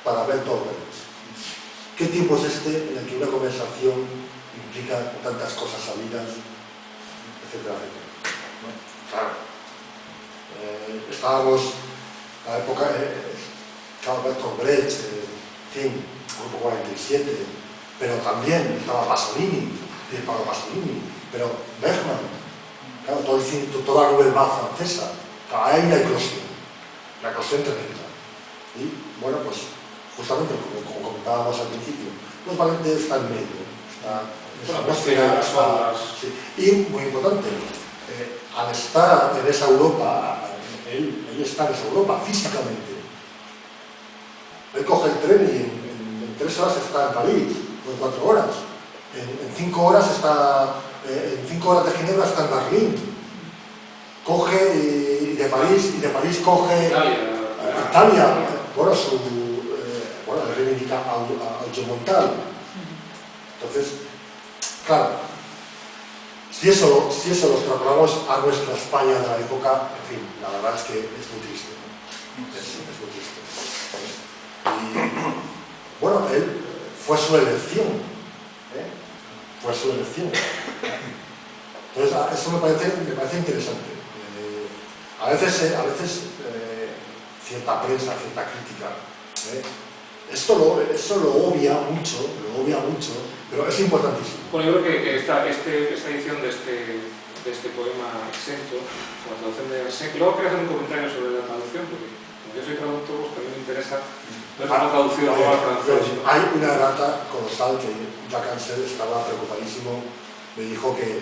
para ver todo. ¿Qué tiempo es este en el que una conversación implica tantas cosas salidas, etcétera, etcétera? ¿No? Claro. Estábamos en la época, estaba Bertolt Brecht, Grupo 47, pero también estaba Pasolini, Pablo Pasolini, pero Bergman, claro, toda la Nouvelle Vague francesa, hay una eclosión tremenda. Y bueno, pues justamente como comentábamos al principio, pues Valente está en medio, sí. Y muy importante, al estar en esa Europa, él está en esa Europa físicamente, él coge el tren y en 3 horas está en París, o en 4 horas, en 5 horas está, en 5 horas de Ginebra está en Berlín, coge y de París coge Italia, bueno, reivindica a Giomontal. Entonces, claro, si eso lo extrapolamos a nuestra España de la época, en fin, la verdad es que es muy triste, ¿no? Es muy triste. Y bueno, él fue su elección, fue su elección. Entonces, eso me parece interesante. A veces cierta prensa, cierta crítica, Esto lo obvia mucho, pero es importantísimo. Bueno, yo creo que esta edición de este poema exento, con la traducción de Arsène, luego quería hacer un comentario sobre la traducción, porque como yo soy traductor, pues también me interesa no es una traducción al francés. Hay una errata colosal que Jacques Ansel estaba preocupadísimo, me dijo que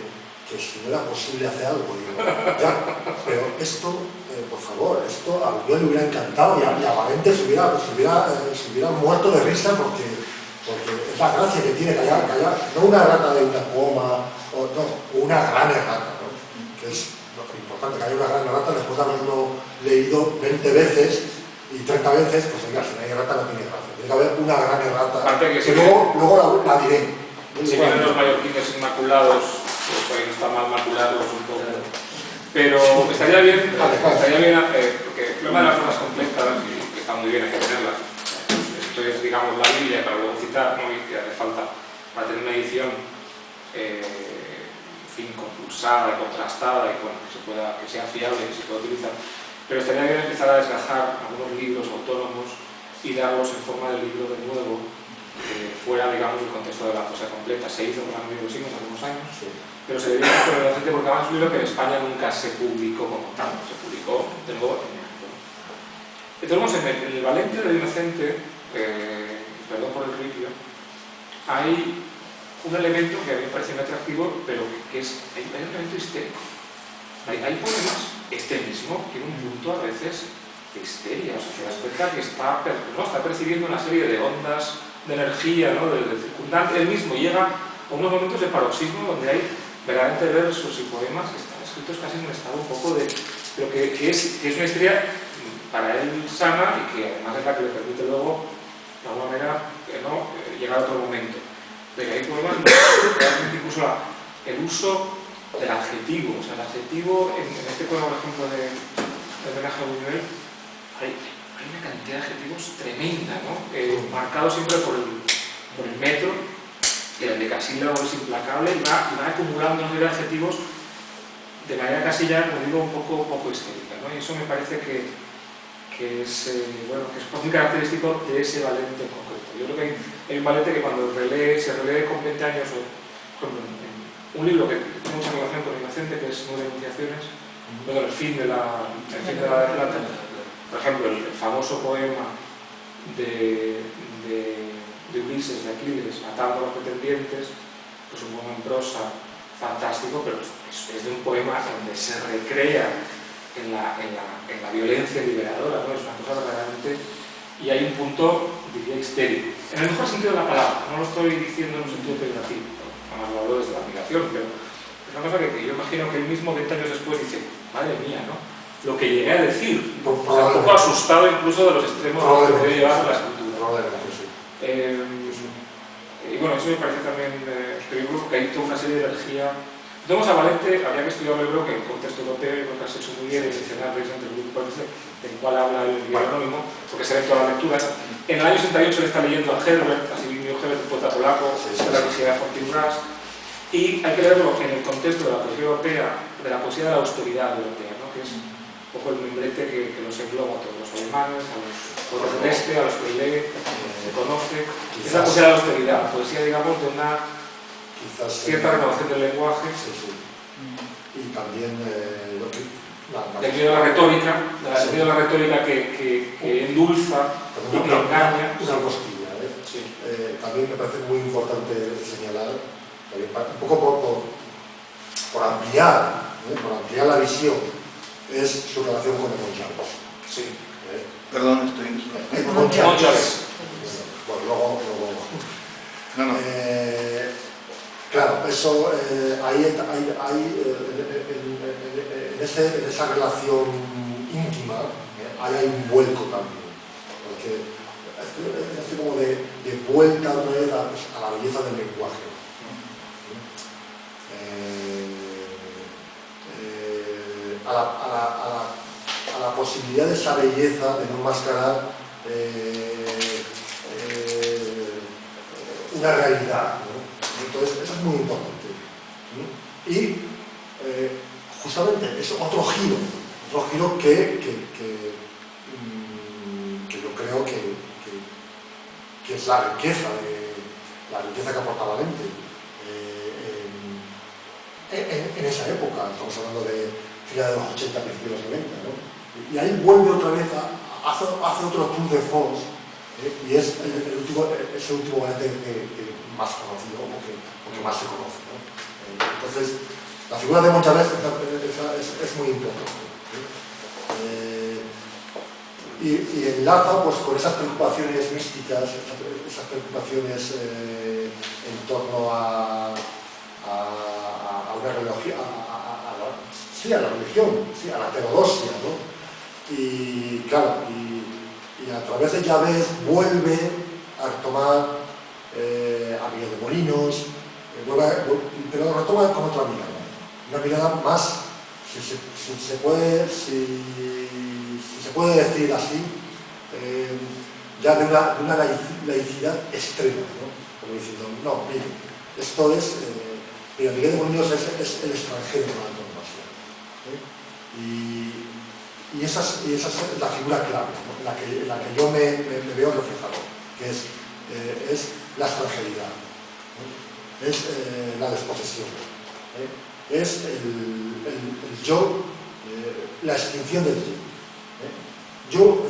si no era posible hacer algo, digo, ya, pero esto, por favor, esto a yo le hubiera encantado y a Valente se hubiera muerto de risa porque es la gracia que tiene que haya no una errata de una coma, no, una gran errata, ¿no? Que es lo importante, que haya una gran errata después de haberlo leído 20 veces y 30 veces, pues oiga, si no hay errata no tiene gracia, tiene que haber una gran errata, que luego la diré. Si vienen los mallorquines inmaculados, pues ahí no están mal maculados un poco. Pero estaría bien, porque el problema de las obras completas, y que está muy bien, hay que tenerlas. Esto es, digamos, la Biblia para luego citar, ¿no? Y que hace falta para tener una edición en fin, compulsada y contrastada y bueno, que sea fiable, que se pueda utilizar. Pero estaría bien empezar a desgajar algunos libros autónomos y darlos en forma de libro de nuevo, fuera, digamos, del contexto de la cosa completa. Se hizo con Amigo Simos hace unos años, sí, pero se debería hacer con el Inocente porque además es un libro que en España nunca se publicó como tal, se publicó de nuevo en México. Entonces, en el Valente del Inocente, perdón por el ripio, hay un elemento que a mí me parece muy atractivo, pero que hay un elemento histérico. Hay poemas, este mismo tiene un punto a veces de histeria, o sea, te das cuenta que está percibiendo una serie de ondas de energía, ¿no? del circundante. Él mismo llega a unos momentos de paroxismo donde hay verdaderamente versos y poemas que están escritos casi en un estado un poco de... pero que es una histeria para él sana y que además es la que le permite luego, de alguna manera, ¿no? Llegar a otro momento. Pero hay poemas, realmente incluso el uso del adjetivo, o sea, el adjetivo en este poema, por ejemplo, de homenaje a Buñuel, hay una cantidad de adjetivos tremenda, ¿no? Marcado siempre por el metro, y el decasílabo es implacable y va acumulando una serie de adjetivos de manera casi ya, como digo, un poco histérica, ¿no? Y eso me parece que es muy característico de ese Valente en concreto. Yo creo que hay un Valente que cuando se relee con 20 años, o por ejemplo, un libro que tiene mucha relación con el Inocente, que es 9 enunciaciones, luego el fin de la Plata, por ejemplo, el famoso poema de Ulises, de Aquiles, Matando a los pretendientes, pues un poema en prosa fantástico, pero es de un poema donde se recrea en la violencia liberadora, ¿no? Es una cosa verdaderamente... Y hay un punto, diría, histérico. En el mejor sentido de la palabra, no lo estoy diciendo en un sentido peyorativo, además lo hablo desde la admiración, pero es una cosa que yo imagino que él mismo 20 años después dice, madre mía, ¿no? Lo que llegué a decir, un poco asustado incluso de los extremos que puede llevar la escritura. Y bueno, eso me parece también escribirlo porque hay toda una serie de energía. Entonces a Valente habría que estudiar el libro que en el contexto europeo, yo creo que has hecho muy bien, el diccionario entre el grupo del cual habla el libro anónimo, porque se ven todas las lecturas. En el año 68 le está leyendo a Herbert, a Silinio Herbert, un poeta polaco, de la Universidad de Fortinbras, y hay que leerlo en el contexto de la poesía europea, de la poesía de la austeridad europea, ¿no? Que es un poco el membrete que los engloba a todos, los alemanes, a los del este, a los que lee, se conoce. Es la poesía de la austeridad, poesía, digamos, de una cierta renovación del lenguaje. Sí. Y también del miedo a la retórica, que endulza y que engaña. Una costilla, sí. También me parece muy importante señalar, un poco por ampliar la visión, es su relación con Edmond Chávez. Sí. Perdón, estoy... Edmond Chávez. Bueno, luego... No. Claro, eso hay en esa relación íntima hay un vuelco también, porque es como de vuelta otra vez a la belleza del lenguaje, a la posibilidad de esa belleza de no enmascarar una realidad, ¿no? Entonces, eso es muy importante. Y justamente es otro giro que yo creo que que es la riqueza que aportaba Valente en esa época. Estamos hablando de finales de los 80, principios de los 90, ¿no? Y ahí vuelve otra vez, hace otro tour de force, y es el último Valente que más conocido, o que más se conoce, ¿no? Entonces, la figura de Monchalet es muy importante. Y enlaza pues, con esas preocupaciones místicas, esas preocupaciones en torno a una religión, a la religión, sí, a la teodosia, ¿no? Y claro, y a través de Llavés vuelve a retomar a Miguel de Molinos, pero lo retoma con otra mirada, una mirada más, si se puede decir así, ya de una laicidad extrema, ¿no? Como diciendo, no, mire, esto es, mira, Miguel de Molinos es el extranjero de la antonomasia, y esa es la figura clave, ¿no? en la que yo me veo reflejado, que es la extranjeridad, ¿no? Es la desposesión, es el yo, la extinción del yo. Yo,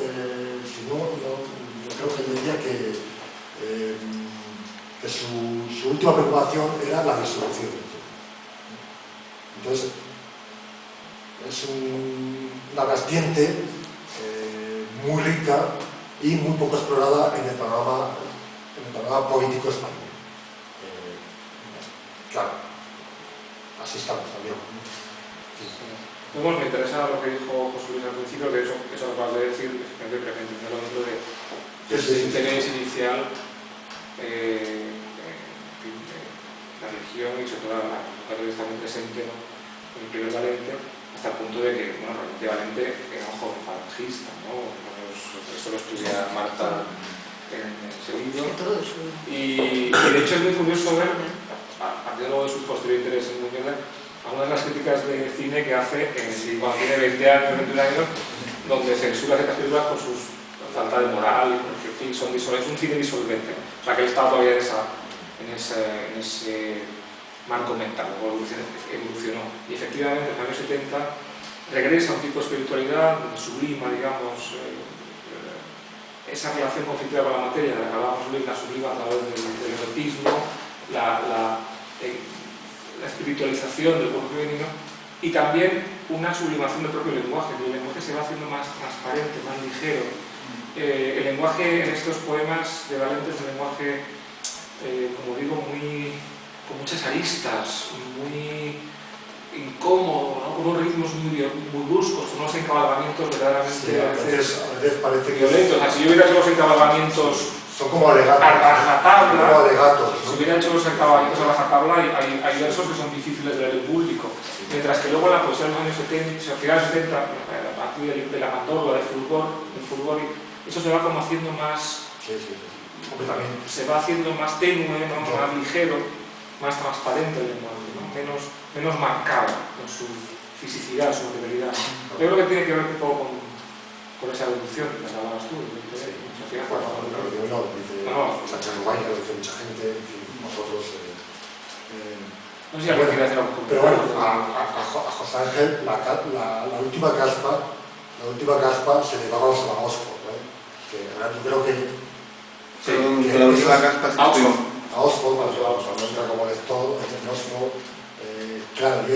si no, yo creo que diría que su última preocupación era la disolución del yo. Entonces, es una vertiente muy rica y muy poco explorada en el panorama político español. Claro, así estamos también. Sí. Bueno, me interesa lo que dijo José Luis al principio, que eso que acabas de decir, entenderlo dentro de ese interés inicial la religión y sobre todo la educación está muy presente, ¿no? En el primer Valente, hasta el punto de que, bueno, realmente Valente era un joven falangista, ¿no? Eso lo estudia Marta en ese libro. Y de hecho es muy curioso ver, partiendo de sus posteriores intereses en Buñuel, algunas de las críticas de cine que hace cuando tiene 20 años, 21 años, donde censura ciertas películas por su falta de moral, y porque en fin, es un cine disolvente. O sea que él estaba todavía en ese marco mental, evolucionó. Y efectivamente en los años 70 regresa a un tipo de espiritualidad, sublima, digamos, esa relación conflictiva con la materia, de la que hablábamos hoy, la sublima a través del erotismo, la espiritualización del cuerpo femenino, y también una sublimación del propio lenguaje. El lenguaje se va haciendo más transparente, más ligero. El lenguaje en estos poemas de Valente es un lenguaje, como digo, con muchas aristas, muy incómodo, ¿no? Con unos ritmos muy bruscos, unos encabalgamientos verdaderamente sí, a veces parece violentos. O sea, si yo hubiera hecho los encabalgamientos son como alegatos, a tabla, como alegatos, ¿no? Si hubiera hecho los encabalgamientos a rajatabla, hay versos que son difíciles de leer en público. Mientras que luego en la poesía de los años 70, o sea, finales 70, a partir de la mandorla, del fulgor, eso se va como haciendo más, completamente. Se va haciendo más tenue, ¿no? Más ligero, más transparente el lenguaje, ¿no? menos marcado en su fisicidad, su materialidad. Yo creo que tiene que ver un poco con esa evolución que hablabas tú. Bueno, dice Sánchez Uruguay, lo dice mucha gente, en fin, nosotros... no sé si alguien quiere hacer algo. Pero bueno, a José Ángel, la última caspa se le va a Oxford, ¿eh? Que yo creo que... la última caspa es a Oxford, como lector, en Oxford, claro, y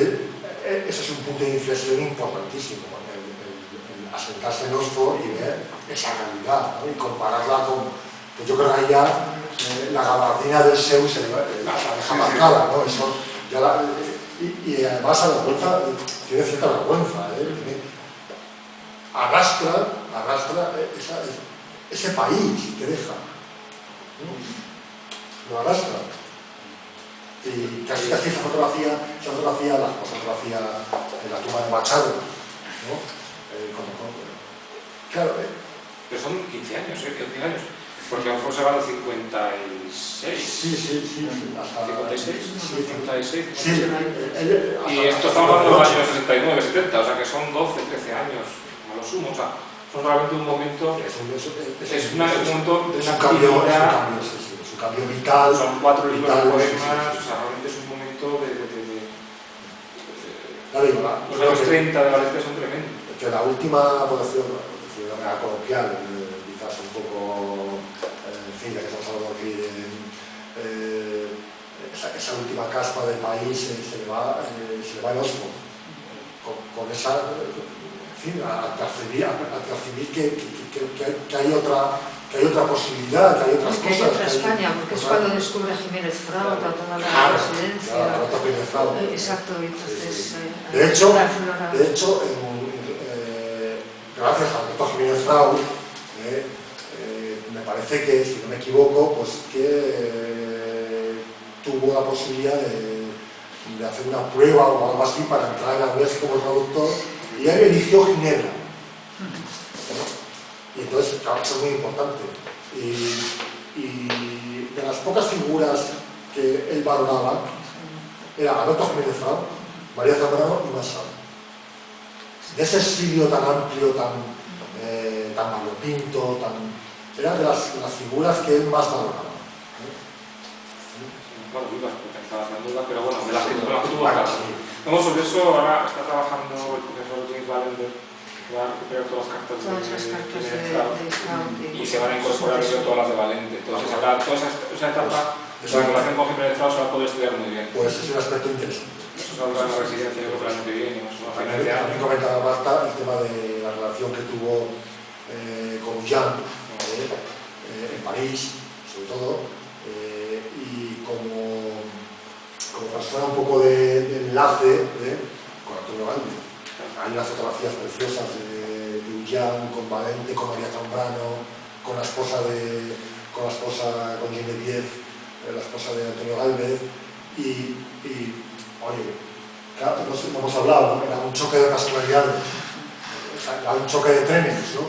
ese es un punto de inflexión importantísimo, el asentarse en Oxford y ver esa realidad, ¿no? Y compararla con, pues yo creo que ahí ya la gabardina del SEU se la deja marcada, ¿no? Eso, ya y además a la vergüenza, tiene cierta vergüenza, arrastra ese país que deja, ¿no? Lo arrastra. Y casi esa fotografía en la tumba de Machado, ¿no? Claro, pero son 15 años, 15 años, porque a lo mejor se va al 56. Sí, hasta 56, sí, 56. Sí, y esto estamos hablando de los años 69, 70, o sea que son 12, 13 años, a lo sumo, o sea, son realmente un momento, es un momento de una cambio vital. Son 4 libros vital, de poemas, o sea, realmente es un momento los años 30 de Valencia son tremendos. Que la última votación, la coloquial, quizás un poco, en fin, ya que estamos hablando aquí de esa última caspa del país, se le va el osmo, con esa, en fin, a percibir que hay otra posibilidad, que hay otras cosas. Que hay otra España, porque es cuando descubre a Jiménez Frauta, toda la residencia. Exacto, entonces... De hecho, gracias a Alberto Jiménez Frau, me parece que, si no me equivoco, pues que tuvo la posibilidad de hacer una prueba o algo así para entrar en la UES como traductor, y él eligió Ginebra. Y entonces, claro, eso es muy importante. Y de las pocas figuras que él valoraba, era Alberto Jiménez Frau, María Zambrano y Massal. De ese exilio tan amplio, tan variopinto, eran de las figuras que él más valoraba. Bueno, dudas, porque estaba haciendo dudas, pero bueno, de las que tuvo claras. Vamos, sobre eso ahora está trabajando el profesor James Ballender, que va a recuperar todas las cartas de Frau y se van a incorporar todas las de Valente. Entonces habrá toda esa etapa, la relación con Jiménez Frau se va a poder estudiar muy bien. Pues es un aspecto interesante. Eso saldrá en la residencia, yo creo que el año que viene, más o menos a finales de año. También comentaba Marta el tema de la relación que tuvo con Jean en París, sobre todo, y como persona un poco de enlace con Antonio Galde. Hay unas fotografías preciosas de Jean con Valente, con María Zambrano, con Geneviève, la esposa de Antonio Gálvez, y oye, claro, no hemos hablado, ¿no? Era un choque de personalidades, era un choque de trenes, ¿no?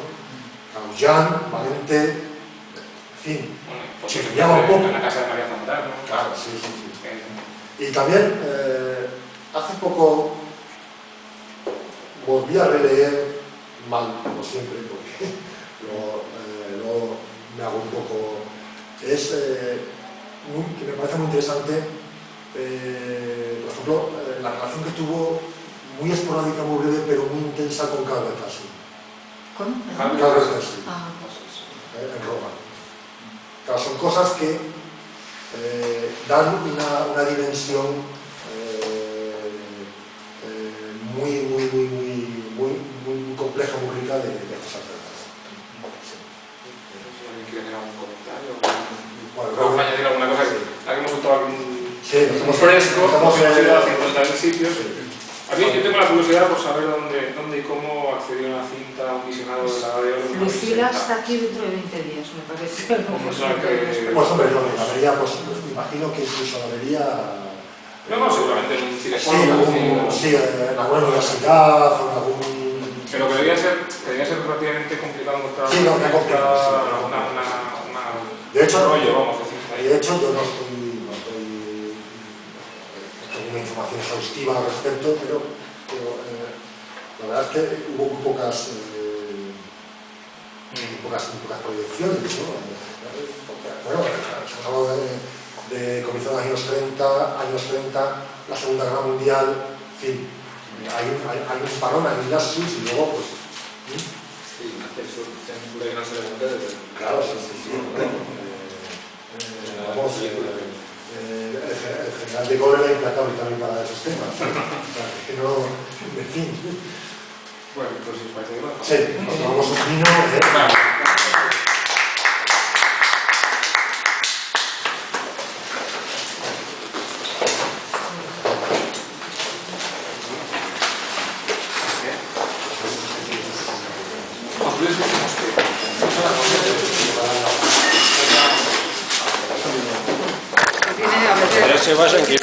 Jean, Valente, en fin, chirriaba un poco. En la casa de María Zambrano. Claro, sí. Y también, hace poco volví a releer, mal, como siempre, porque luego me hago un poco... que me parece muy interesante, por ejemplo, la relación que tuvo, muy esporádica, muy breve, pero muy intensa con Calvert Casi. ¿Con? Calvert Casi, Ah, en Roma. Claro, son cosas que dan una dimensión muy compleja, muy rica de cosas tratadas. ¿Alguien quiere hacer algún comentario? Bueno, ¿Vamos a añadir alguna cosa? La que hemos contado algún fresco, hemos ido a 50.000 sitios. A mí yo tengo la curiosidad por saber dónde y cómo accedió a una cinta, un visionado de la de oro. Lucila está aquí dentro de 20 días, me parece. Pues hombre, la vería, pues me imagino que incluso la vería... No, seguramente en un cine. Sí, en alguna universidad o en algún... Pero que debía ser relativamente complicado encontrar de hecho, rollo, vamos a decir. De hecho, yo no tengo una información exhaustiva al respecto, pero la verdad es que hubo muy pocas proyecciones, ¿no? Bueno, se hablado de comienzo de los años 30, la Segunda Guerra Mundial, en fin, hay un parón, hay un lapsus y luego, pues... Sí, hacer su censura que no se le puede. Claro, sí. Vamos, el general de Gaulle era implacable también para esos temas. Que no, en fin. Bueno, pues si os parece bien. Sí, nos tomamos un vino. Se vayan que